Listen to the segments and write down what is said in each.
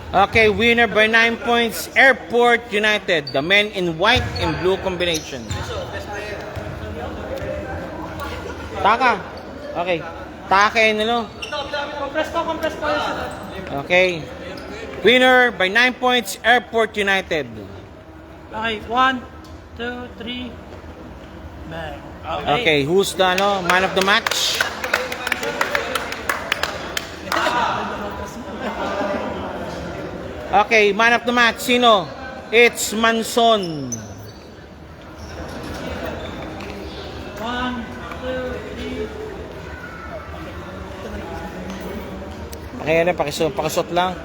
Okay, winner by 9 points, Airport United. The men in white and blue combination. Taka. Okay. Taka and ano? Compress po. Okay. Winner by 9 points, Airport United. Okay, 1, 2, 3. Bang. Okay, who's the man of the match? Okay, man of the match, sino? It's Manson. 1, 2, 3. Okay, pakisot lang.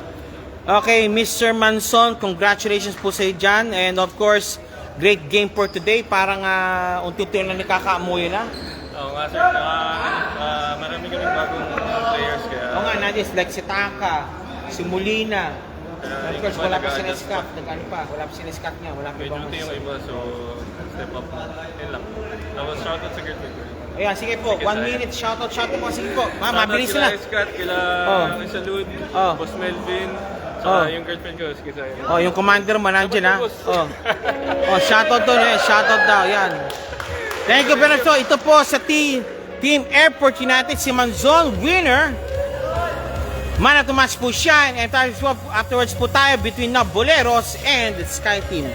Okay, Mr. Manson, congratulations po sa iyo dyan. And of course, great game for today. Parang unti-unti na nakakaamuyo na. Oo nga sir, marami kaming bagong players kaya... Oo nga, nandiyan like si Taka, si Molina. Of course, wala pa si Nescat. Wala pa si Nescat niya. Wala pa Medyo ibang unti yung iba, so step up. Yun lang. Tapos shoutout sa Gert. Ayan, sige po. 1 minute. Shoutout po. Sige po. Mabilis Kila na. Scott, kila Salud, Boss Melvin, sa yung girlfriend ko, sige sa'yo. Oh, yung commander mo nandiyan ha. Oh, shoutout doon eh. Shoutout daw. Yan. Thank you very much. Ito po sa Team Airport United, si Manzon, winner. Man of the match po siya. And afterwards po tayo between the Boleros and the Sky Team.